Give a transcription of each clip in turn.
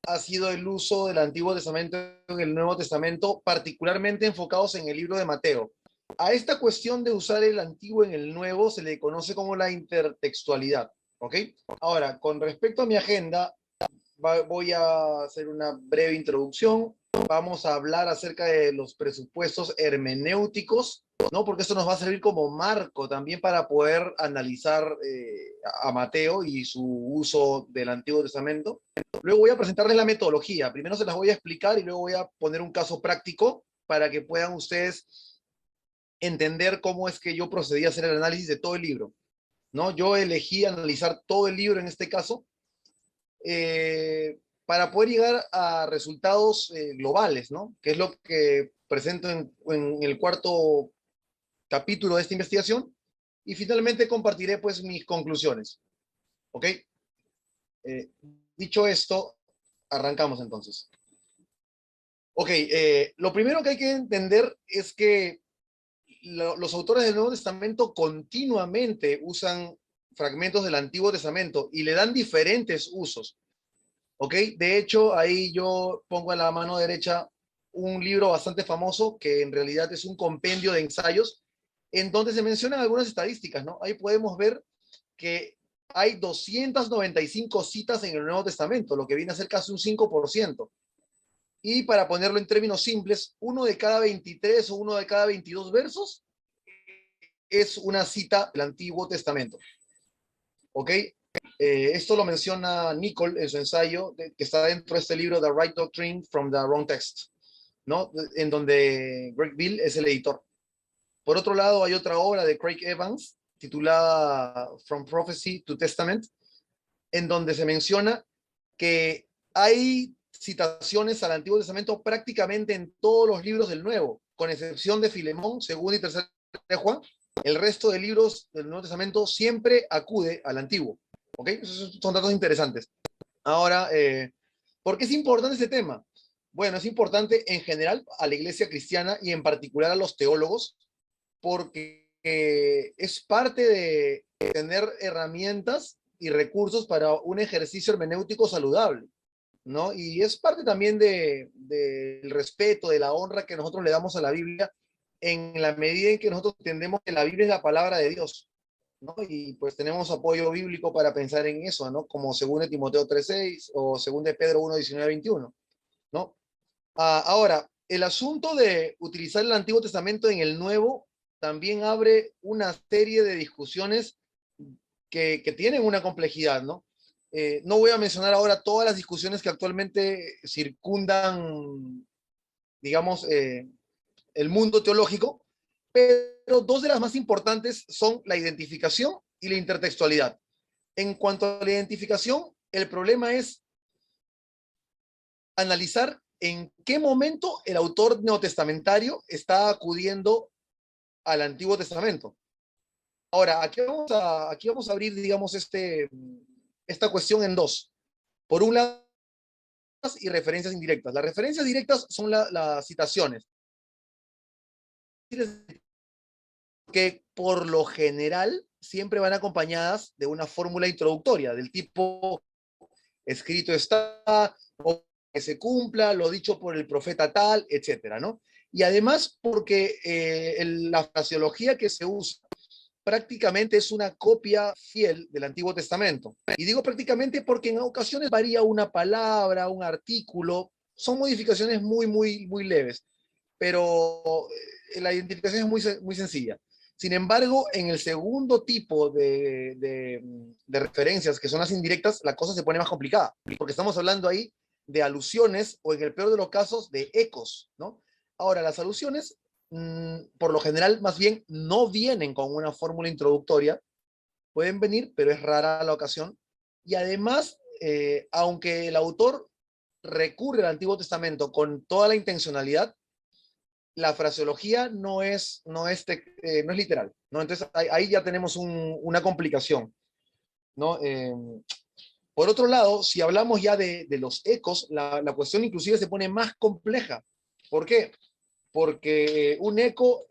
ha sido el uso del Antiguo Testamento en el Nuevo Testamento, particularmente enfocados en el libro de Mateo. A esta cuestión de usar el Antiguo en el Nuevo se le conoce como la intertextualidad, ¿ok? Ahora, con respecto a mi agenda, voy a hacer una breve introducción. Vamos a hablar acerca de los presupuestos hermenéuticos, ¿no? Porque esto nos va a servir como marco también para poder analizar a Mateo y su uso del Antiguo Testamento. Luego voy a presentarles la metodología. Primero se las voy a explicar y luego voy a poner un caso práctico para que puedan ustedes entender cómo es que yo procedí a hacer el análisis de todo el libro, ¿no? Yo elegí analizar todo el libro en este caso para poder llegar a resultados globales, ¿no? Que es lo que presento en el cuarto capítulo de esta investigación y finalmente compartiré pues mis conclusiones, ¿ok? Eh, Dicho esto, arrancamos entonces. Ok, lo primero que hay que entender es que los autores del Nuevo Testamento continuamente usan fragmentos del Antiguo Testamento y le dan diferentes usos. ¿Ok? De hecho, ahí yo pongo en la mano derecha un libro bastante famoso que en realidad es un compendio de ensayos en donde se mencionan algunas estadísticas, ¿no? Ahí podemos ver que hay 295 citas en el Nuevo Testamento, lo que viene a ser casi un 5%. Y para ponerlo en términos simples, uno de cada 23 o uno de cada 22 versos es una cita del Antiguo Testamento. ¿Ok? Esto lo menciona Nichol en su ensayo, que está dentro de este libro, The Right Doctrine from the Wrong Text, ¿no? En donde Greg Beale es el editor. Por otro lado, hay otra obra de Craig Evans, titulada From Prophecy to Testament, en donde se menciona que hay citaciones al Antiguo Testamento prácticamente en todos los libros del Nuevo, con excepción de Filemón, segundo y tercero de Juan. El resto de libros del Nuevo Testamento siempre acude al Antiguo. ¿Ok? Esos son datos interesantes. Ahora, ¿por qué es importante este tema? Bueno, es importante en general a la iglesia cristiana y en particular a los teólogos, porque es parte de tener herramientas y recursos para un ejercicio hermenéutico saludable, ¿no? Y es parte también del respeto, de la honra que nosotros le damos a la Biblia en la medida en que nosotros entendemos que la Biblia es la palabra de Dios, ¿no? Y pues tenemos apoyo bíblico para pensar en eso, ¿no? Como 2 Timoteo 3:6 o 2 Pedro 1:19-21, ¿no? Ahora, el asunto de utilizar el Antiguo Testamento en el Nuevo también abre una serie de discusiones que tienen una complejidad, ¿no? No voy a mencionar ahora todas las discusiones que actualmente circundan, digamos, el mundo teológico, pero dos de las más importantes son la identificación y la intertextualidad. En cuanto a la identificación, el problema es analizar en qué momento el autor neotestamentario está acudiendo al Antiguo Testamento. Ahora, aquí vamos a abrir, digamos, esta cuestión en dos. Por un lado, y referencias indirectas. Las referencias directas son las citaciones, que por lo general siempre van acompañadas de una fórmula introductoria, del tipo escrito está, o que se cumpla, lo dicho por el profeta tal, etcétera, ¿no? Y además porque la fraseología que se usa prácticamente es una copia fiel del Antiguo Testamento. Y digo prácticamente porque en ocasiones varía una palabra, un artículo, son modificaciones muy leves, pero la identificación es muy sencilla. Sin embargo, en el segundo tipo de referencias, que son las indirectas, la cosa se pone más complicada, porque estamos hablando ahí de alusiones o en el peor de los casos de ecos, ¿no? Ahora, las alusiones, por lo general, más bien no vienen con una fórmula introductoria, pueden venir, pero es rara la ocasión. Y además, aunque el autor recurre al Antiguo Testamento con toda la intencionalidad, la fraseología no es literal, ¿no? Entonces ahí ya tenemos una complicación, ¿no? Por otro lado, si hablamos ya de los ecos, la cuestión inclusive se pone más compleja. ¿Por qué? Porque un eco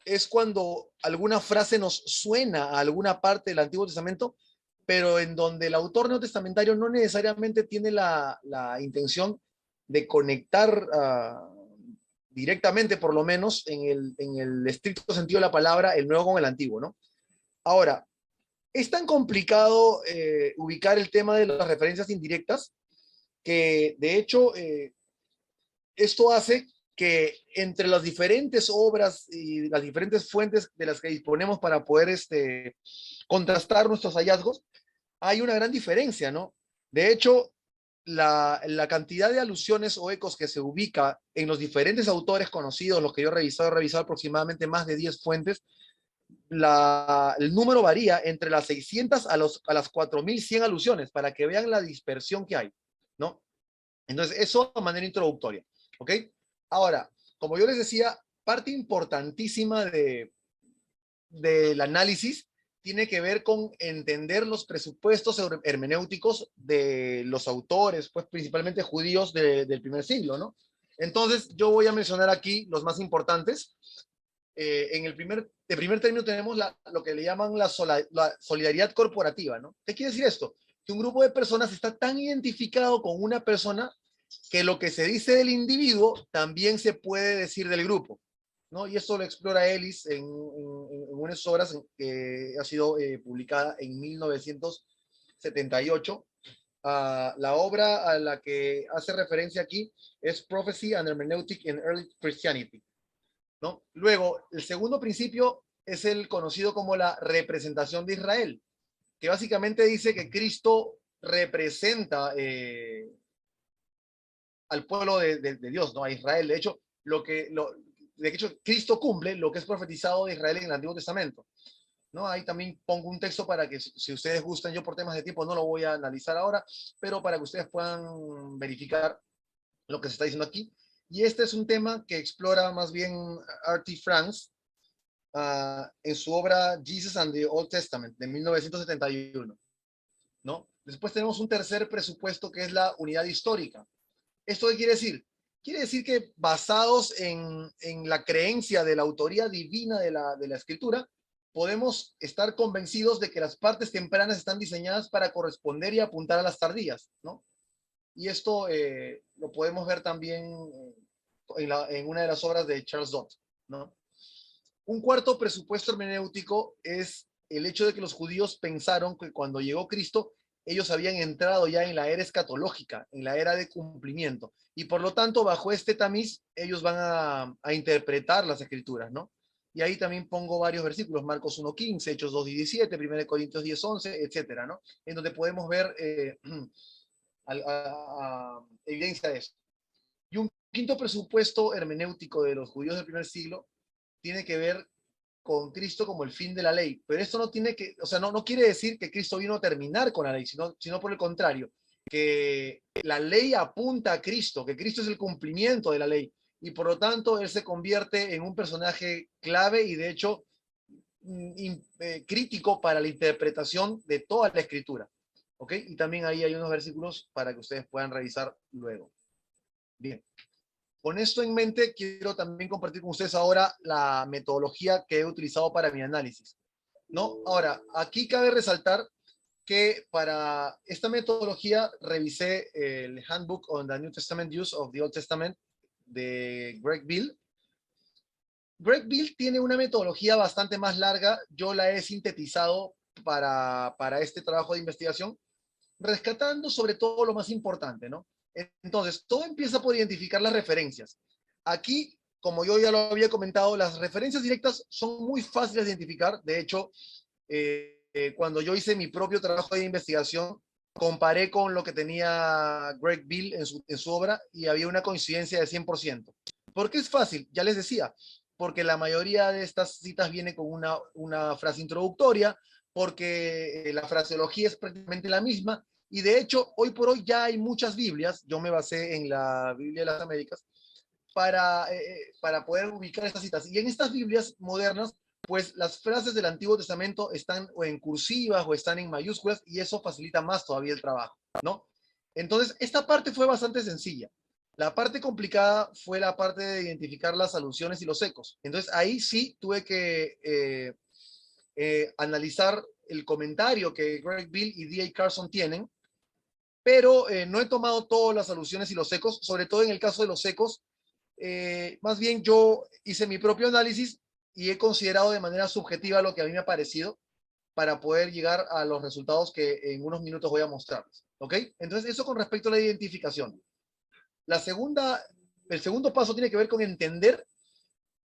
es cuando alguna frase nos suena a alguna parte del Antiguo Testamento, pero en donde el autor neotestamentario no necesariamente tiene la intención de conectar directamente, por lo menos, en el estricto sentido de la palabra, el nuevo con el antiguo, ¿no? Ahora, es tan complicado ubicar el tema de las referencias indirectas que, de hecho, esto hace que entre las diferentes obras y las diferentes fuentes de las que disponemos para poder contrastar nuestros hallazgos, hay una gran diferencia, ¿no? De hecho, la cantidad de alusiones o ecos que se ubica en los diferentes autores conocidos, los que yo he revisado aproximadamente más de 10 fuentes, el número varía entre las 600 a las 4100 alusiones, para que vean la dispersión que hay, ¿no? Entonces, eso de manera introductoria, ¿ok? Ahora, como yo les decía, parte importantísima del análisis tiene que ver con entender los presupuestos hermenéuticos de los autores, pues principalmente judíos del primer siglo, ¿no? Entonces, yo voy a mencionar aquí los más importantes. De primer término tenemos lo que le llaman la solidaridad corporativa, ¿no? ¿Qué quiere decir esto? Que un grupo de personas está tan identificado con una persona que lo que se dice del individuo también se puede decir del grupo, ¿no? Y esto lo explora Ellis en unas obras que ha sido publicada en 1978. La obra a la que hace referencia aquí es Prophecy and Hermeneutic in Early Christianity, ¿no? Luego, el segundo principio es el conocido como la representación de Israel, que básicamente dice que Cristo representa al pueblo de Dios, ¿no? A Israel. De hecho, Cristo cumple lo que es profetizado de Israel en el Antiguo Testamento, ¿no? Ahí también pongo un texto para que, si ustedes gustan, yo por temas de tiempo no lo voy a analizar ahora, pero para que ustedes puedan verificar lo que se está diciendo aquí. Y este es un tema que explora más bien R.T. France en su obra Jesus and the Old Testament de 1971, ¿no? Después tenemos un tercer presupuesto que es la unidad histórica. ¿Esto qué quiere decir? Quiere decir que basados en la creencia de la autoría divina de la escritura, podemos estar convencidos de que las partes tempranas están diseñadas para corresponder y apuntar a las tardías, ¿no? Y esto lo podemos ver también en una de las obras de Charles Dodd, ¿no? Un cuarto presupuesto hermenéutico es el hecho de que los judíos pensaron que cuando llegó Cristo, ellos habían entrado ya en la era escatológica, en la era de cumplimiento. Y por lo tanto, bajo este tamiz, ellos van a interpretar las escrituras, ¿no? Y ahí también pongo varios versículos, Marcos 1:15, Hechos 2:17, 1 Corintios 10:11, etcétera, ¿no? En donde podemos ver evidencia de eso. Y un quinto presupuesto hermenéutico de los judíos del primer siglo tiene que ver con Cristo como el fin de la ley. Pero esto no tiene que, o sea, no quiere decir que Cristo vino a terminar con la ley, sino por el contrario, que la ley apunta a Cristo, que Cristo es el cumplimiento de la ley. Y por lo tanto, él se convierte en un personaje clave y de hecho crítico para la interpretación de toda la escritura. ¿Ok? Y también ahí hay unos versículos para que ustedes puedan revisar luego. Bien. Con esto en mente, quiero también compartir con ustedes ahora la metodología que he utilizado para mi análisis, ¿no? Ahora, aquí cabe resaltar que para esta metodología revisé el Handbook on the New Testament Use of the Old Testament de Greg Beale. Greg Beale tiene una metodología bastante más larga, yo la he sintetizado para este trabajo de investigación, rescatando sobre todo lo más importante, ¿no? Entonces, todo empieza por identificar las referencias. Aquí, como yo ya lo había comentado, las referencias directas son muy fáciles de identificar. De hecho, cuando yo hice mi propio trabajo de investigación, comparé con lo que tenía Greg Beale en su obra y había una coincidencia de 100%. ¿Por qué es fácil? Ya les decía, porque la mayoría de estas citas viene con una frase introductoria, porque la fraseología es prácticamente la misma, y de hecho, hoy por hoy ya hay muchas Biblias, yo me basé en la Biblia de las Américas, para poder ubicar estas citas. Y en estas Biblias modernas, pues las frases del Antiguo Testamento están o en cursivas o están en mayúsculas y eso facilita más todavía el trabajo, ¿no? Entonces, esta parte fue bastante sencilla. La parte complicada fue la parte de identificar las alusiones y los ecos. Entonces, ahí sí tuve que analizar el comentario que Greg Beale y D.A. Carson tienen, pero no he tomado todas las alusiones y los ecos, sobre todo en el caso de los ecos. Más bien yo hice mi propio análisis y he considerado de manera subjetiva lo que a mí me ha parecido para poder llegar a los resultados que en unos minutos voy a mostrarles. ¿Ok? Entonces, eso con respecto a la identificación. El segundo paso tiene que ver con entender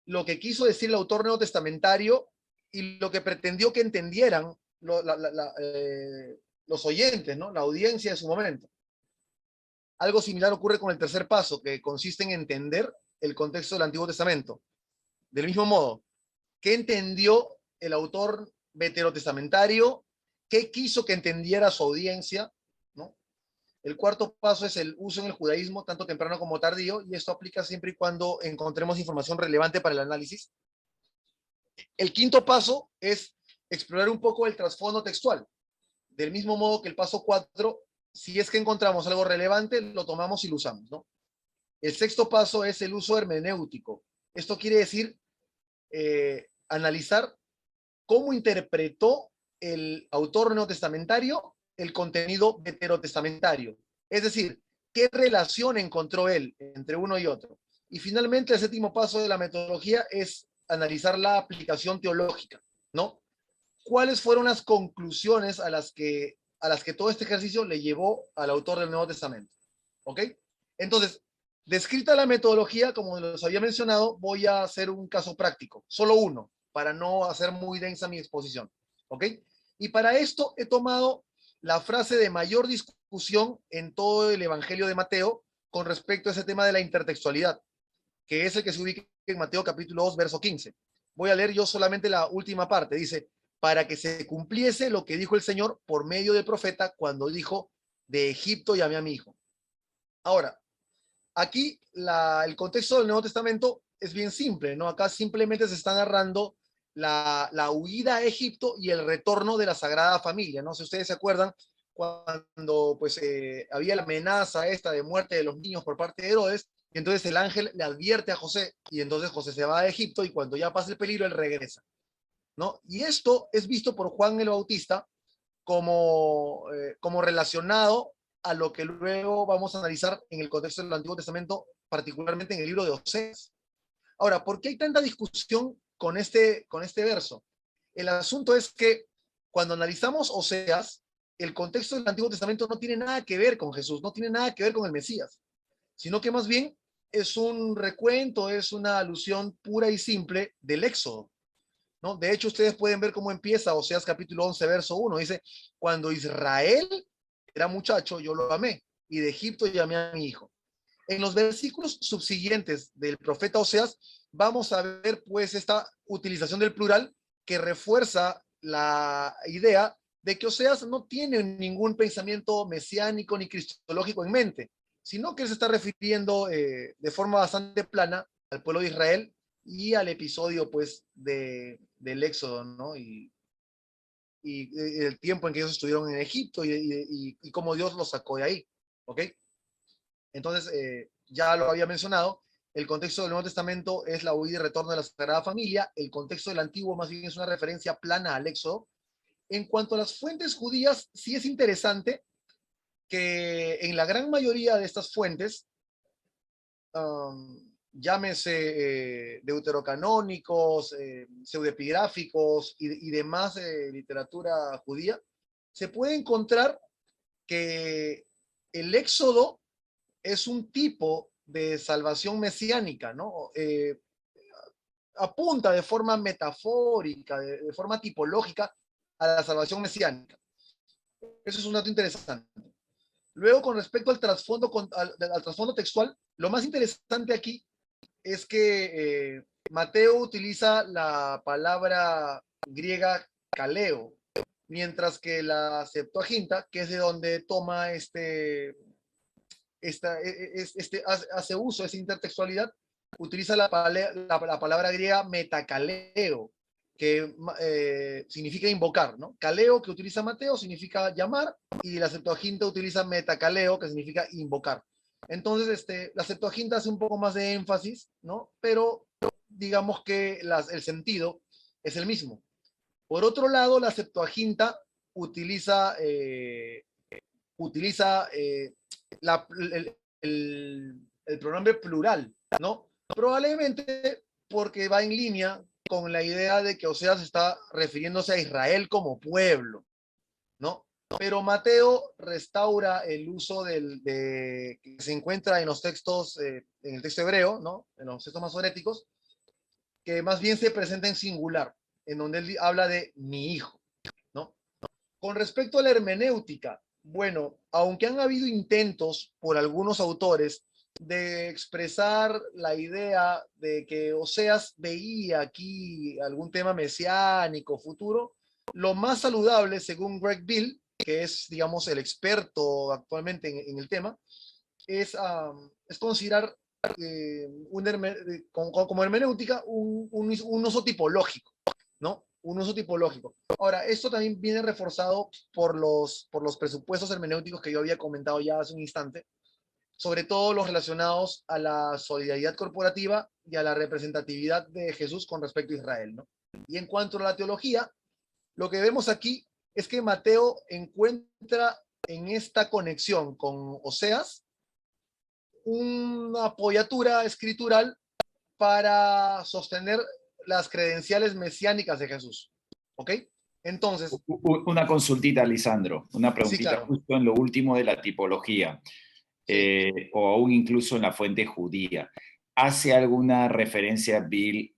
lo que quiso decir el autor neotestamentario y lo que pretendió que entendieran los oyentes, ¿no? La audiencia de su momento. Algo similar ocurre con el tercer paso, que consiste en entender el contexto del Antiguo Testamento. Del mismo modo, ¿qué entendió el autor veterotestamentario? ¿Qué quiso que entendiera su audiencia? ¿No? El cuarto paso es el uso en el judaísmo, tanto temprano como tardío, y esto aplica siempre y cuando encontremos información relevante para el análisis. El quinto paso es explorar un poco el trasfondo textual. Del mismo modo que el paso 4, si es que encontramos algo relevante, lo tomamos y lo usamos, ¿no? El sexto paso es el uso hermenéutico. Esto quiere decir analizar cómo interpretó el autor neotestamentario el contenido veterotestamentario. Es decir, qué relación encontró él entre uno y otro. Y finalmente, el séptimo paso de la metodología es analizar la aplicación teológica, ¿no? ¿Cuáles fueron las conclusiones a las que todo este ejercicio le llevó al autor del Nuevo Testamento? ¿Ok? Entonces, descrita la metodología, como les había mencionado, voy a hacer un caso práctico, solo uno, para no hacer muy densa mi exposición. ¿Ok? Y para esto he tomado la frase de mayor discusión en todo el Evangelio de Mateo con respecto a ese tema de la intertextualidad, que es el que se ubica en Mateo capítulo 2, verso 15. Voy a leer yo solamente la última parte. Dice, para que se cumpliese lo que dijo el Señor por medio del profeta cuando dijo, de Egipto llamé a mi hijo. Ahora, aquí el contexto del Nuevo Testamento es bien simple, ¿no? Acá simplemente se está narrando la huida a Egipto y el retorno de la Sagrada Familia, ¿no? Si ustedes se acuerdan, cuando pues había la amenaza esta de muerte de los niños por parte de Herodes, y entonces el ángel le advierte a José, y entonces José se va a Egipto, y cuando ya pasa el peligro, él regresa, ¿no? Y esto es visto por Juan el Bautista como relacionado a lo que luego vamos a analizar en el contexto del Antiguo Testamento, particularmente en el libro de Oseas. Ahora, ¿por qué hay tanta discusión con este verso? El asunto es que cuando analizamos Oseas, el contexto del Antiguo Testamento no tiene nada que ver con Jesús, no tiene nada que ver con el Mesías, sino que más bien es un recuento, es una alusión pura y simple del Éxodo, ¿no? De hecho, ustedes pueden ver cómo empieza Oseas capítulo 11, verso 1. Dice, cuando Israel era muchacho, yo lo amé, y de Egipto llamé a mi hijo. En los versículos subsiguientes del profeta Oseas, vamos a ver pues esta utilización del plural que refuerza la idea de que Oseas no tiene ningún pensamiento mesiánico ni cristológico en mente, sino que se está refiriendo de forma bastante plana al pueblo de Israel y al episodio pues del Éxodo, ¿no? Y el tiempo en que ellos estuvieron en Egipto y cómo Dios los sacó de ahí, ¿ok? Entonces, ya lo había mencionado, el contexto del Nuevo Testamento es la huida y retorno de la Sagrada Familia, el contexto del Antiguo más bien es una referencia plana al Éxodo. En cuanto a las fuentes judías, sí es interesante que en la gran mayoría de estas fuentes, llámese deuterocanónicos, pseudoepigráficos y demás literatura judía, se puede encontrar que el Éxodo es un tipo de salvación mesiánica, ¿no? Apunta de forma metafórica, de forma tipológica a la salvación mesiánica. Eso es un dato interesante. Luego, con respecto al trasfondo textual, lo más interesante aquí es que Mateo utiliza la palabra griega kaleo, mientras que la Septuaginta, que es de donde toma hace uso de esa intertextualidad, utiliza la palabra griega metakaleo, que significa invocar, ¿no? Kaleo, que utiliza Mateo, significa llamar, y la Septuaginta utiliza metakaleo, que significa invocar. Entonces, la Septuaginta hace un poco más de énfasis, ¿no? Pero digamos que el sentido es el mismo. Por otro lado, la Septuaginta utiliza, el pronombre plural, ¿no? Probablemente porque va en línea con la idea de que Oseas está refiriéndose a Israel como pueblo, ¿no? Pero Mateo restaura el uso que se encuentra en los textos, en el texto hebreo, ¿no? En los textos masoréticos, que más bien se presenta en singular, en donde él habla de mi hijo, ¿no? Con respecto a la hermenéutica, bueno, aunque han habido intentos por algunos autores de expresar la idea de que Oseas veía aquí algún tema mesiánico futuro, lo más saludable, según Greg Bill, que es, digamos, el experto actualmente en el tema, es considerar como hermenéutica un uso tipológico, ¿no? Un uso tipológico. Ahora, esto también viene reforzado por los presupuestos hermenéuticos que yo había comentado ya hace un instante, sobre todo los relacionados a la solidaridad corporativa y a la representatividad de Jesús con respecto a Israel, ¿no? Y en cuanto a la teología, lo que vemos aquí es que Mateo encuentra en esta conexión con Oseas una apoyatura escritural para sostener las credenciales mesiánicas de Jesús. ¿Ok? Entonces, Una consultita, Lisandro, una sí, preguntita claro. justo en lo último de la tipología, Sí. o aún incluso en la fuente judía. ¿Hace alguna referencia, Bill,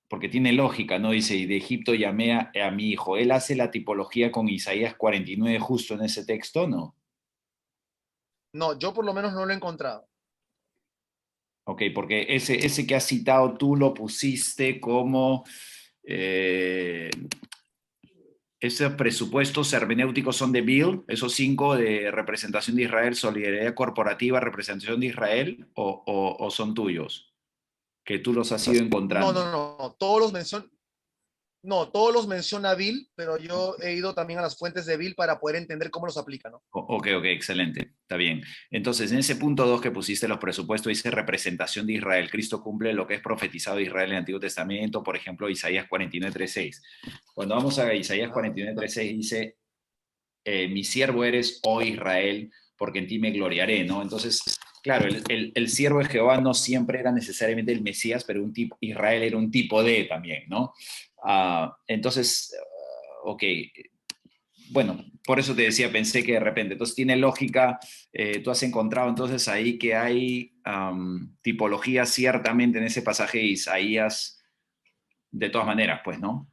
porque tiene lógica, ¿no? Dice, y de Egipto llamé a mi hijo. ¿Él hace la tipología con Isaías 49 justo en ese texto, no? No, yo por lo menos no lo he encontrado. Ok, porque ese que has citado tú lo pusiste como... esos presupuestos hermenéuticos son de Bill, esos 5 de representación de Israel, solidaridad corporativa, representación de Israel, o son tuyos, que tú los has ido No, encontrando. no, no. Todos los menciona Bill, pero yo he ido también a las fuentes de Bill para poder entender cómo los aplica, ¿no? Ok, excelente, está bien. Entonces, en ese punto 2 que pusiste los presupuestos, dice representación de Israel. Cristo cumple lo que es profetizado de Israel en el Antiguo Testamento, por ejemplo, Isaías 49:3-6. Cuando vamos a Isaías 49:3-6, dice, mi siervo eres, oh Israel, porque en ti me gloriaré, ¿no? Entonces, claro, el siervo de Jehová no siempre era necesariamente el Mesías, pero Israel era un tipo de también, ¿no? Entonces, ok, bueno, por eso te decía, pensé que de repente, entonces tiene lógica, tú has encontrado entonces ahí que hay tipología ciertamente en ese pasaje de Isaías, de todas maneras, pues, ¿no?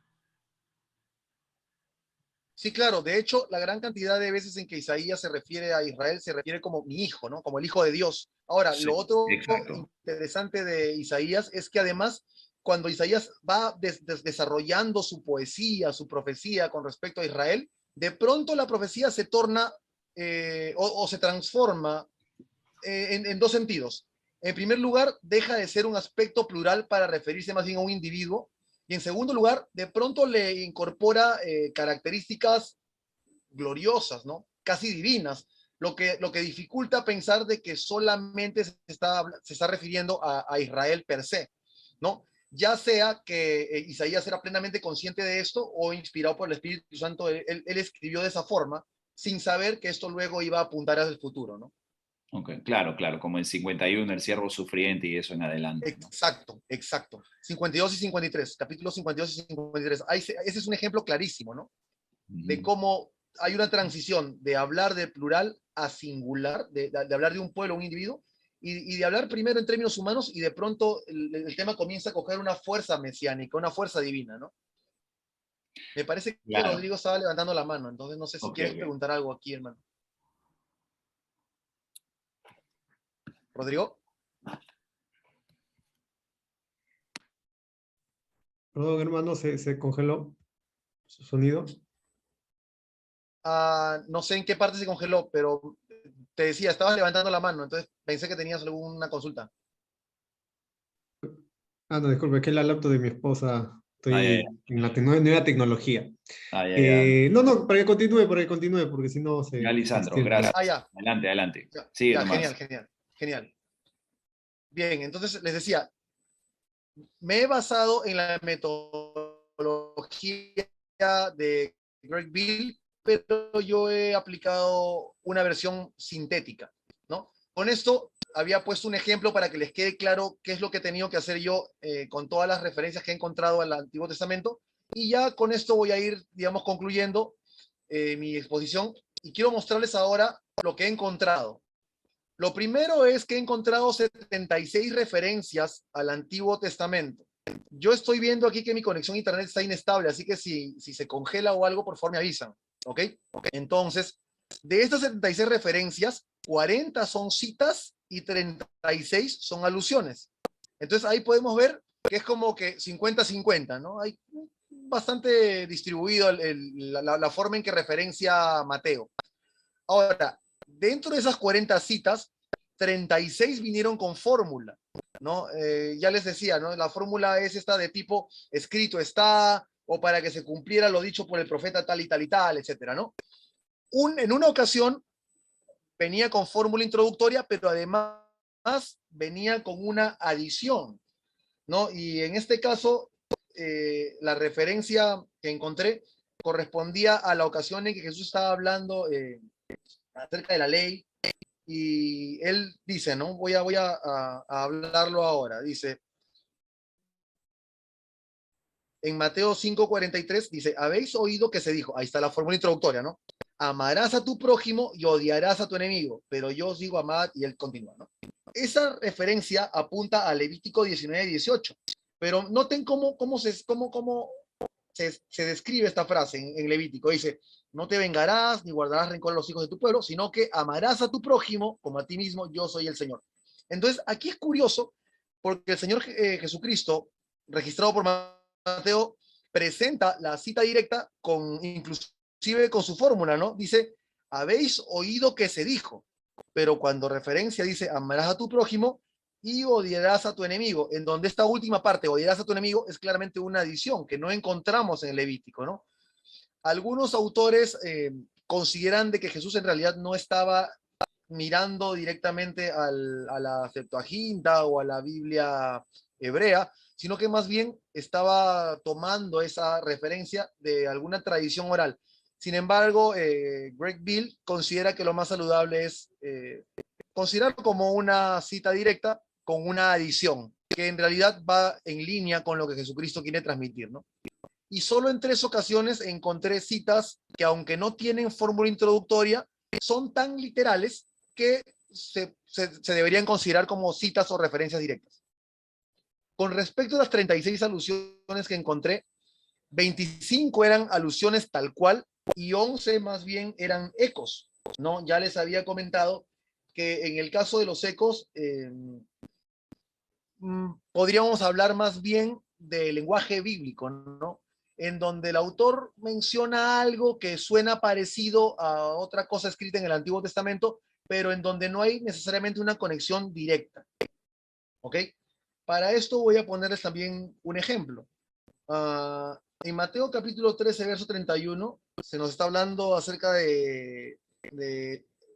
Sí, claro. De hecho, la gran cantidad de veces en que Isaías se refiere a Israel se refiere como mi hijo, ¿no? Como el hijo de Dios. Ahora, Sí, lo otro exacto. interesante de Isaías es que además, cuando Isaías va desarrollando su poesía, su profecía con respecto a Israel, de pronto la profecía se torna o se transforma en dos sentidos. En primer lugar, deja de ser un aspecto plural para referirse más bien a un individuo. Y en segundo lugar, de pronto le incorpora características gloriosas, ¿no? Casi divinas, lo que dificulta pensar de que solamente se está refiriendo a Israel per se, ¿no? Ya sea que Isaías era plenamente consciente de esto o inspirado por el Espíritu Santo, él escribió de esa forma sin saber que esto luego iba a apuntar hacia el futuro, ¿no? Okay, claro, como en 51, el siervo sufriente y eso en adelante, ¿no? Exacto, exacto. 52 y 53, capítulos 52 y 53. Ese es un ejemplo clarísimo, ¿no? De Ujú. cómo hay una transición de hablar de plural a singular, de hablar de un pueblo, un individuo, y de hablar primero en términos humanos, y de pronto el tema comienza a coger una fuerza mesiánica, una fuerza divina, ¿no? Me parece que Claro, Rodrigo estaba levantando la mano, entonces no sé si ok, quieres preguntar algo aquí, hermano. Rodrigo. Perdón, hermano, se congeló su sonido. No sé en qué parte se congeló, pero te decía, estabas levantando la mano, entonces pensé que tenías alguna consulta. No, disculpe, es que es la laptop de mi esposa. Ah, ya, ya. Estoy en la nueva tecnología. Ah, ya, ya. No, para que continúe, porque si no Ya, se Lisandro, extiende. gracias. Ya, Adelante, adelante. ya, Sigue ya, genial, nomás. genial, genial. Bien, entonces les decía, me he basado en la metodología metodología de Greg Beale, pero yo he aplicado una versión sintética, ¿no? Con esto había puesto un ejemplo para que les quede claro qué es lo que he tenido que hacer yo con todas las referencias que he encontrado al Antiguo Testamento, y ya con esto voy a ir, digamos, concluyendo mi exposición, y quiero mostrarles ahora lo que he encontrado. Lo primero es que he encontrado 76 referencias al Antiguo Testamento. Yo estoy viendo aquí que mi conexión a internet está inestable, así que si se congela o algo, por favor me avisan, ¿ok? Entonces, de estas 76 referencias, 40 son citas y 36 son alusiones. Entonces ahí podemos ver que es como que 50-50, ¿no? Hay bastante distribuido la forma en que referencia Mateo. Ahora, dentro de esas 40 citas, 36 vinieron con fórmula, ¿no? Ya les decía, ¿no? La fórmula es esta de tipo escrito está, o para que se cumpliera lo dicho por el profeta tal y tal y tal, etcétera, ¿no? En una ocasión venía con fórmula introductoria, pero además venía con una adición, ¿no? Y en este caso, la referencia que encontré correspondía a la ocasión en que Jesús estaba hablando acerca de la ley, y él dice, ¿no? Voy a hablarlo ahora. Dice, en Mateo 5:43, dice, habéis oído que se dijo, ahí está la fórmula introductoria, ¿no? Amarás a tu prójimo y odiarás a tu enemigo, pero yo os digo amad, y él continúa, ¿no? Esa referencia apunta a Levítico 19:18, pero noten cómo se describe esta frase en Levítico. Dice, no te vengarás ni guardarás rencor a los hijos de tu pueblo, sino que amarás a tu prójimo como a ti mismo, yo soy el Señor. Entonces, aquí es curioso, porque el Señor Jesucristo, registrado por Mateo, presenta la cita directa inclusive con su fórmula, ¿no? Dice, habéis oído que se dijo, pero cuando referencia dice, amarás a tu prójimo y odiarás a tu enemigo, en donde esta última parte, odiarás a tu enemigo, es claramente una adición que no encontramos en el Levítico, ¿no? Algunos autores consideran de que Jesús en realidad no estaba mirando directamente a la Septuaginta o a la Biblia hebrea, sino que más bien estaba tomando esa referencia de alguna tradición oral. Sin embargo, Greg Beale considera que lo más saludable es considerarlo como una cita directa con una adición, que en realidad va en línea con lo que Jesucristo quiere transmitir, ¿no? Y solo en 3 ocasiones encontré citas que, aunque no tienen fórmula introductoria, son tan literales que se deberían considerar como citas o referencias directas. Con respecto a las 36 alusiones que encontré, 25 eran alusiones tal cual y 11 más bien eran ecos, ¿no? Ya les había comentado que en el caso de los ecos, podríamos hablar más bien de lenguaje bíblico, ¿no? En donde el autor menciona algo que suena parecido a otra cosa escrita en el Antiguo Testamento, pero en donde no hay necesariamente una conexión directa, ¿ok? Para esto voy a ponerles también un ejemplo. En Mateo capítulo 13, verso 31, se nos está hablando acerca de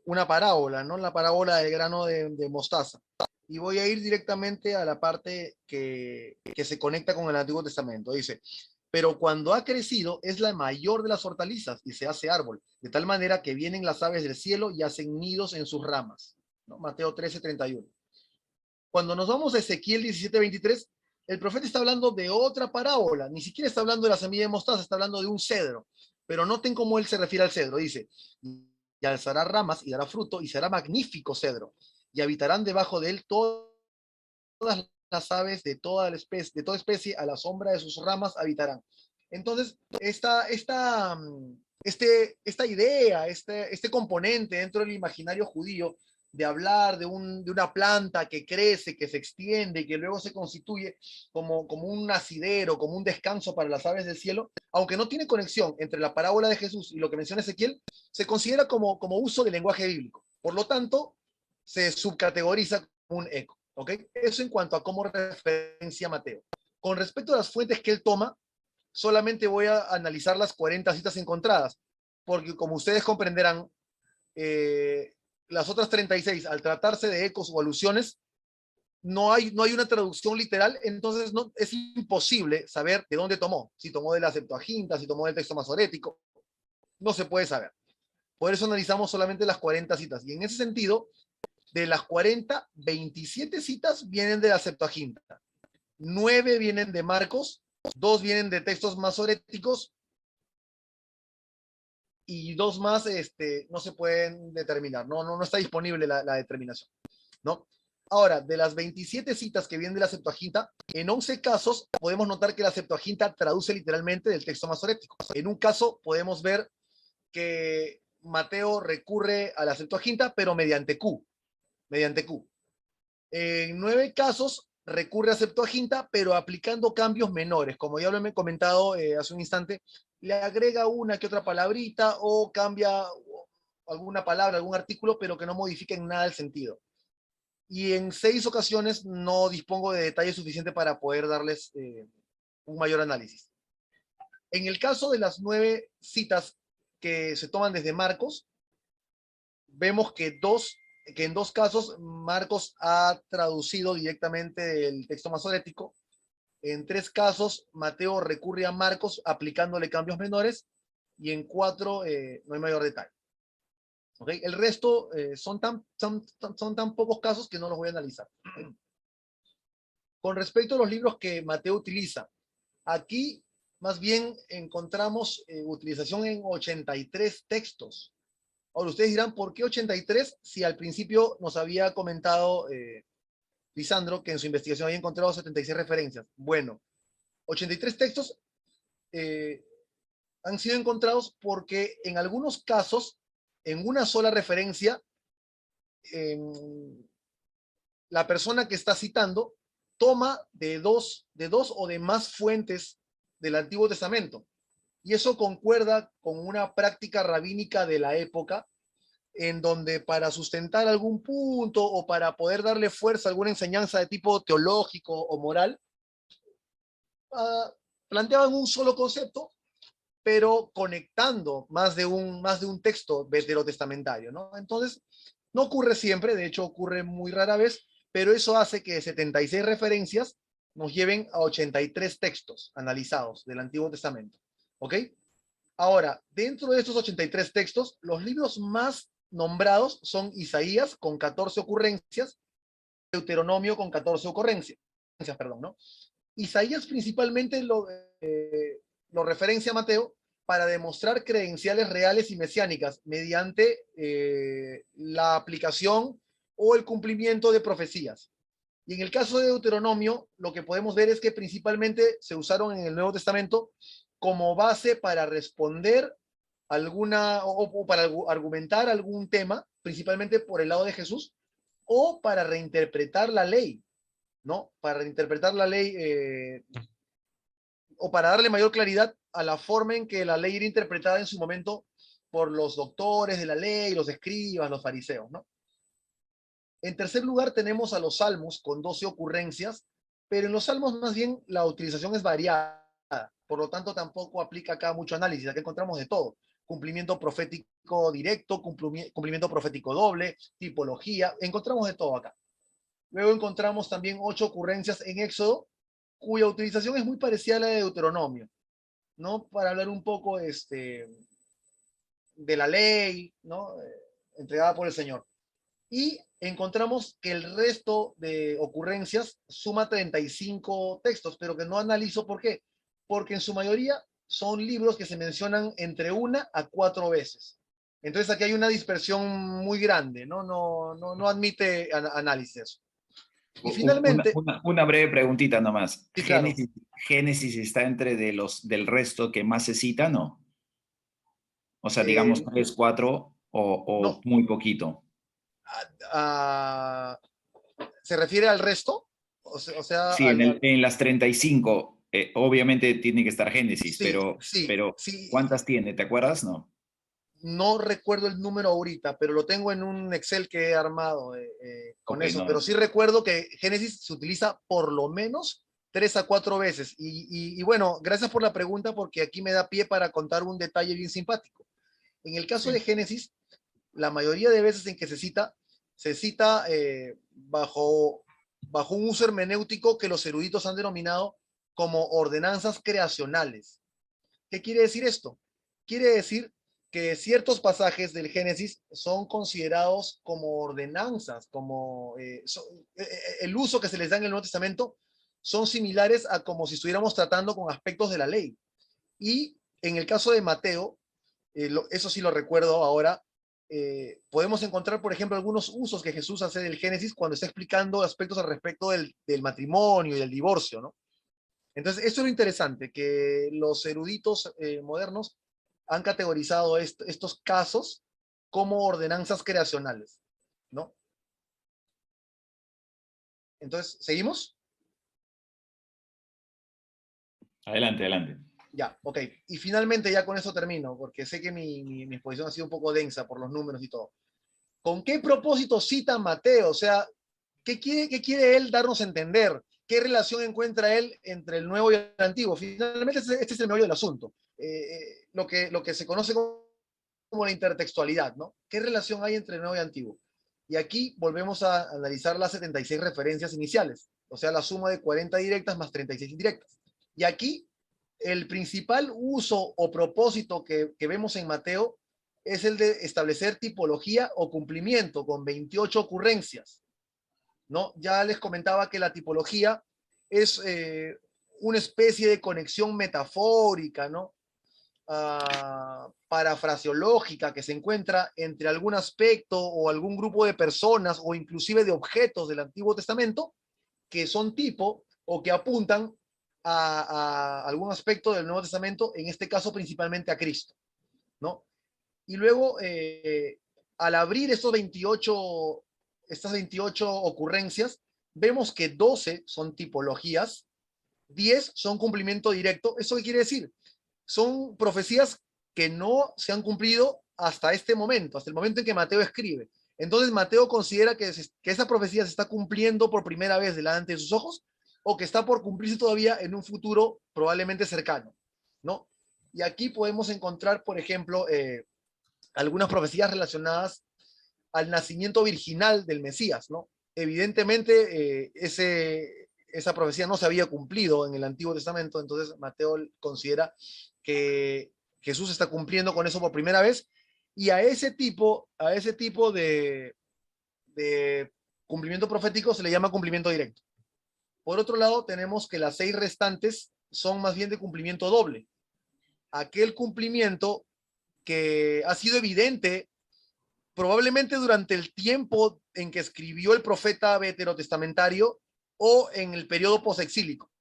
una parábola, ¿no? La parábola del grano de mostaza. Y voy a ir directamente a la parte que se conecta con el Antiguo Testamento. Dice, pero cuando ha crecido es la mayor de las hortalizas y se hace árbol, de tal manera que vienen las aves del cielo y hacen nidos en sus ramas, ¿no? Mateo 13:31. Cuando nos vamos a Ezequiel 17:23, el profeta está hablando de otra parábola, ni siquiera está hablando de la semilla de mostaza, está hablando de un cedro, pero noten cómo él se refiere al cedro. Dice, y alzará ramas y dará fruto y será magnífico cedro, y habitarán debajo de él todas las aves de toda especie, a la sombra de sus ramas habitarán. Entonces, esta idea, este componente dentro del imaginario judío de hablar de una planta que crece, que se extiende y que luego se constituye como un nacidero, como un descanso para las aves del cielo, aunque no tiene conexión entre la parábola de Jesús y lo que menciona Ezequiel, se considera como uso del lenguaje bíblico. Por lo tanto, se subcategoriza como un eco. ¿Ok? Eso en cuanto a cómo referencia Mateo. Con respecto a las fuentes que él toma, solamente voy a analizar las 40 citas encontradas, porque como ustedes comprenderán, las otras 36, al tratarse de ecos o alusiones, no hay una traducción literal, entonces no, es imposible saber de dónde tomó. Si tomó de la Septuaginta, si tomó del texto masorético, no se puede saber. Por eso analizamos solamente las 40 citas. Y en ese sentido, de las 40, 27 citas vienen de la Septuaginta, 9 vienen de Marcos, 2 vienen de textos masoréticos y 2 más no se pueden determinar, no está disponible la determinación, ¿no? Ahora, de las 27 citas que vienen de la Septuaginta, en 11 casos podemos notar que la Septuaginta traduce literalmente del texto masorético. En un caso podemos ver que Mateo recurre a la Septuaginta, pero mediante Q. En 9 casos recurre a Septuaginta, pero aplicando cambios menores. Como ya lo he comentado hace un instante, le agrega una que otra palabrita o cambia alguna palabra, algún artículo, pero que no modifique en nada el sentido. Y en 6 ocasiones no dispongo de detalles suficientes para poder darles un mayor análisis. En el caso de las 9 citas que se toman desde Marcos, vemos que en 2 casos Marcos ha traducido directamente el texto masorético. En 3 casos Mateo recurre a Marcos aplicándole cambios menores y en 4 no hay mayor detalle. ¿Okay? El resto son tan pocos casos que no los voy a analizar. Con respecto a los libros que Mateo utiliza, aquí más bien encontramos utilización en 83 textos. Ahora ustedes dirán, ¿por qué 83? Si al principio nos había comentado Lisandro que en su investigación había encontrado 76 referencias. Bueno, 83 textos han sido encontrados porque en algunos casos, en una sola referencia, la persona que está citando toma de dos o de más fuentes del Antiguo Testamento. Y eso concuerda con una práctica rabínica de la época, en donde para sustentar algún punto o para poder darle fuerza a alguna enseñanza de tipo teológico o moral, planteaban un solo concepto, pero conectando más de un texto veterotestamentario, ¿no? Entonces, no ocurre siempre, de hecho ocurre muy rara vez, pero eso hace que 76 referencias nos lleven a 83 textos analizados del Antiguo Testamento, ¿ok? Ahora, dentro de estos 83 textos, los libros más nombrados son Isaías con 14 ocurrencias, Deuteronomio con 14 ocurrencias, perdón, ¿no? Isaías principalmente lo referencia a Mateo para demostrar credenciales reales y mesiánicas mediante la aplicación o el cumplimiento de profecías. Y en el caso de Deuteronomio, lo que podemos ver es que principalmente se usaron en el Nuevo Testamento como base para responder o para argumentar algún tema, principalmente por el lado de Jesús, o para reinterpretar la ley, ¿no? Para reinterpretar la ley o para darle mayor claridad a la forma en que la ley era interpretada en su momento por los doctores de la ley, los escribas, los fariseos, ¿no? En tercer lugar tenemos a los salmos con 12 ocurrencias, pero en los salmos más bien la utilización es variada, por lo tanto tampoco aplica acá mucho análisis, acá encontramos de todo, cumplimiento profético directo, cumplimiento profético doble, tipología, encontramos de todo acá. Luego encontramos también 8 ocurrencias en Éxodo, cuya utilización es muy parecida a la de Deuteronomio, ¿no? Para hablar un poco de la ley, ¿no? Entregada por el Señor. Y encontramos que el resto de ocurrencias suma 35 textos, pero que no analizo por qué. Porque en su mayoría son libros que se mencionan entre 1 a 4 veces. Entonces aquí hay una dispersión muy grande, ¿no? No admite análisis. Y finalmente... Una breve preguntita nomás. Sí, claro. ¿Génesis está entre del resto que más se cita, no? O sea, digamos 3, 4 o no. muy poquito. ¿Se refiere al resto? O sea sí, en las 35, obviamente tiene que estar Génesis, sí, pero sí. ¿cuántas tiene? ¿Te acuerdas? No. No recuerdo el número ahorita, pero lo tengo en un Excel que he armado con eso. No. Pero sí recuerdo que Génesis se utiliza por lo menos 3 a 4 veces. Y bueno, gracias por la pregunta porque aquí me da pie para contar un detalle bien simpático. En el caso de Génesis, la mayoría de veces en que se cita bajo bajo un uso hermenéutico que los eruditos han denominado como ordenanzas creacionales. ¿Qué quiere decir esto? Quiere decir que ciertos pasajes del Génesis son considerados como ordenanzas, como el uso que se les da en el Nuevo Testamento son similares a como si estuviéramos tratando con aspectos de la ley. Y en el caso de Mateo, eso sí lo recuerdo ahora, podemos encontrar, por ejemplo, algunos usos que Jesús hace del Génesis cuando está explicando aspectos al respecto del matrimonio y del divorcio, ¿no? Entonces, eso es lo interesante, que los eruditos modernos han categorizado estos casos como ordenanzas creacionales, ¿no? Entonces, ¿seguimos? Adelante, adelante. Ya, ok. Y finalmente ya con eso termino, porque sé que mi exposición ha sido un poco densa por los números y todo. ¿Con qué propósito cita Mateo? O sea, qué quiere él darnos a entender? ¿Qué relación encuentra él entre el nuevo y el antiguo? Finalmente, este es el meollo del asunto. Lo que se conoce como la intertextualidad, ¿no? ¿Qué relación hay entre el nuevo y el antiguo? Y aquí volvemos a analizar las 76 referencias iniciales, o sea, la suma de 40 directas más 36 indirectas. Y aquí, el principal uso o propósito que vemos en Mateo es el de establecer tipología o cumplimiento con 28 ocurrencias, ¿no? Ya les comentaba que la tipología es una especie de conexión metafórica, ¿no? Parafraseológica que se encuentra entre algún aspecto o algún grupo de personas o inclusive de objetos del Antiguo Testamento que son tipo o que apuntan a algún aspecto del Nuevo Testamento, en este caso principalmente a Cristo, ¿no? Y luego, al abrir estas 28 ocurrencias, vemos que 12 son tipologías, 10 son cumplimiento directo. ¿Eso qué quiere decir? Son profecías que no se han cumplido hasta este momento, hasta el momento en que Mateo escribe. Entonces Mateo considera que esa profecía se está cumpliendo por primera vez delante de sus ojos o que está por cumplirse todavía en un futuro probablemente cercano, ¿no? Y aquí podemos encontrar, por ejemplo, algunas profecías relacionadas al nacimiento virginal del Mesías, ¿no? Evidentemente, esa profecía no se había cumplido en el Antiguo Testamento, entonces Mateo considera que Jesús está cumpliendo con eso por primera vez, y a ese tipo de cumplimiento profético se le llama cumplimiento directo. Por otro lado, tenemos que las 6 restantes son más bien de cumplimiento doble. Aquel cumplimiento que ha sido evidente probablemente durante el tiempo en que escribió el profeta veterotestamentario o en el periodo posexílico,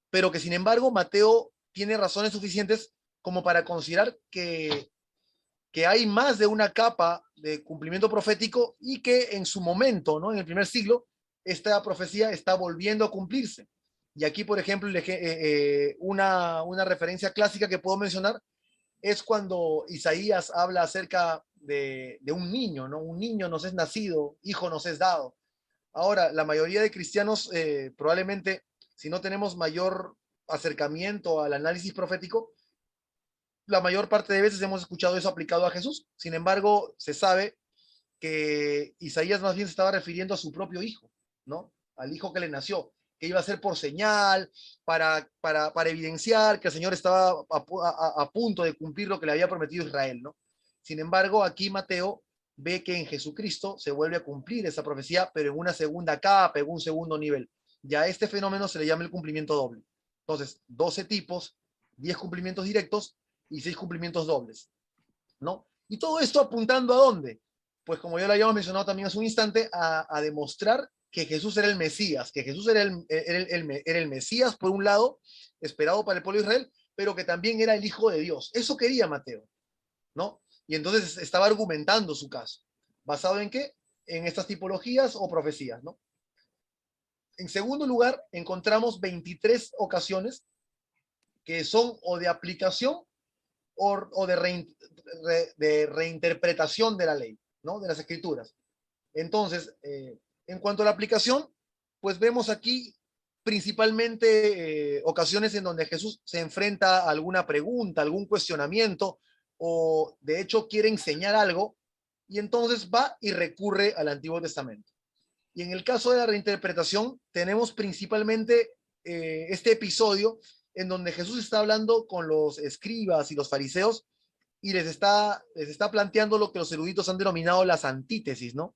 pero que sin embargo Mateo tiene razones suficientes como para considerar que hay más de una capa de cumplimiento profético y que en su momento, ¿no? En el primer siglo, esta profecía está volviendo a cumplirse. Y aquí, por ejemplo, una referencia clásica que puedo mencionar es cuando Isaías habla acerca de un niño, ¿no? Un niño nos es nacido, hijo nos es dado. Ahora, la mayoría de cristianos, probablemente, si no tenemos mayor acercamiento al análisis profético, la mayor parte de veces hemos escuchado eso aplicado a Jesús. Sin embargo, se sabe que Isaías más bien se estaba refiriendo a su propio hijo, ¿no? Al hijo que le nació, que iba a ser por señal, para evidenciar que el Señor estaba a punto de cumplir lo que le había prometido Israel, ¿no? Sin embargo, aquí Mateo ve que en Jesucristo se vuelve a cumplir esa profecía, pero en una segunda capa, en un segundo nivel. Ya a este fenómeno se le llama el cumplimiento doble. Entonces, 12 tipos, 10 cumplimientos directos y 6 cumplimientos dobles, ¿no? Y todo esto apuntando ¿a dónde? Pues como ya lo habíamos mencionado también hace un instante, a demostrar que Jesús era el Mesías, que Jesús era el Mesías por un lado, esperado para el pueblo de Israel, pero que también era el Hijo de Dios. Eso quería Mateo, ¿no? Y entonces estaba argumentando su caso. ¿Basado en qué? En estas tipologías o profecías, ¿no? En segundo lugar, encontramos 23 ocasiones que son o de aplicación o de reinterpretación de la ley, ¿no? De las escrituras. Entonces, en cuanto a la aplicación, pues vemos aquí principalmente ocasiones en donde Jesús se enfrenta a alguna pregunta, algún cuestionamiento, o de hecho quiere enseñar algo, y entonces va y recurre al Antiguo Testamento. Y en el caso de la reinterpretación, tenemos principalmente este episodio en donde Jesús está hablando con los escribas y los fariseos y les está planteando lo que los eruditos han denominado las antítesis, ¿no?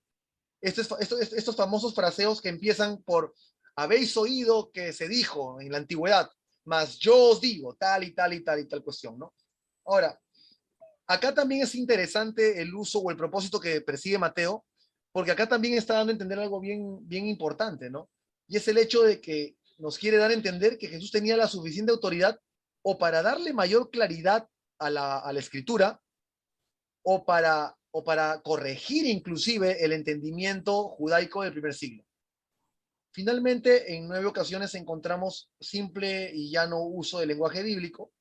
Estos famosos fraseos que empiezan por habéis oído que se dijo en la antigüedad, mas yo os digo tal y tal y tal y tal cuestión, ¿no? Ahora, acá también es interesante el uso o el propósito que persigue Mateo, porque acá también está dando a entender algo bien, bien importante, ¿no? Y es el hecho de que nos quiere dar a entender que Jesús tenía la suficiente autoridad o para darle mayor claridad a la escritura o para corregir inclusive el entendimiento judaico del primer siglo. Finalmente, en 9 ocasiones encontramos simple y llano uso del lenguaje bíblico,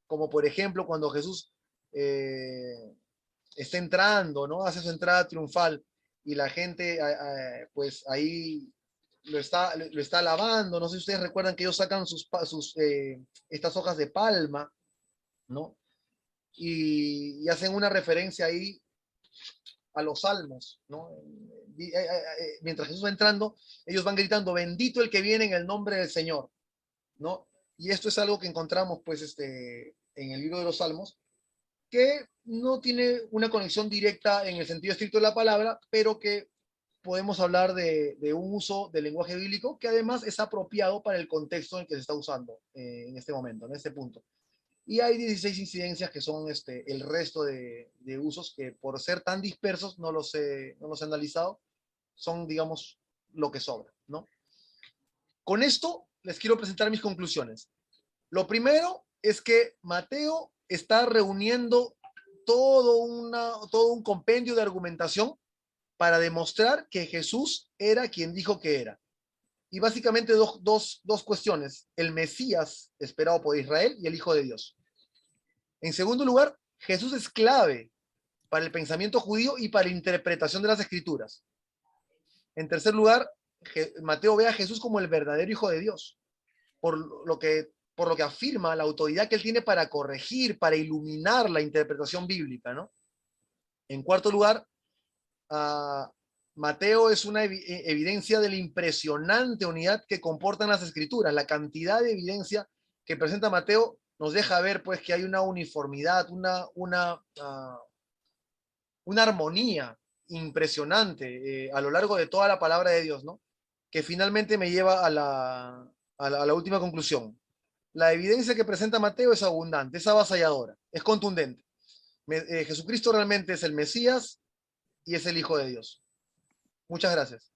como por ejemplo cuando Jesús está entrando, ¿no? Hace su entrada triunfal y la gente pues ahí lo está alabando. No sé si ustedes recuerdan que ellos sacan estas hojas de palma, ¿no? Y hacen una referencia ahí a los salmos, ¿no? Mientras Jesús va entrando, ellos van gritando, bendito el que viene en el nombre del Señor, ¿no? Y esto es algo que encontramos, pues, en el libro de los Salmos, que no tiene una conexión directa en el sentido estricto de la palabra, pero que podemos hablar de un uso del lenguaje bíblico que además es apropiado para el contexto en el que se está usando en este momento, en este punto. Y hay 16 incidencias que son el resto de usos que por ser tan dispersos no los he analizado, son, digamos, lo que sobra, ¿no? Con esto les quiero presentar mis conclusiones. Lo primero es que Mateo está reuniendo todo un compendio de argumentación para demostrar que Jesús era quien dijo que era. Y básicamente dos cuestiones, el Mesías esperado por Israel y el Hijo de Dios. En segundo lugar, Jesús es clave para el pensamiento judío y para la interpretación de las Escrituras. En tercer lugar, Mateo ve a Jesús como el verdadero Hijo de Dios, por lo que afirma la autoridad que él tiene para corregir, para iluminar la interpretación bíblica, ¿no? En cuarto lugar, Mateo es una evidencia de la impresionante unidad que comportan las Escrituras. La cantidad de evidencia que presenta Mateo nos deja ver, pues, que hay una uniformidad, una armonía impresionante a lo largo de toda la palabra de Dios, ¿no? Que finalmente me lleva a la última conclusión. La evidencia que presenta Mateo es abundante, es avasalladora, es contundente. Jesucristo realmente es el Mesías y es el Hijo de Dios. Muchas gracias.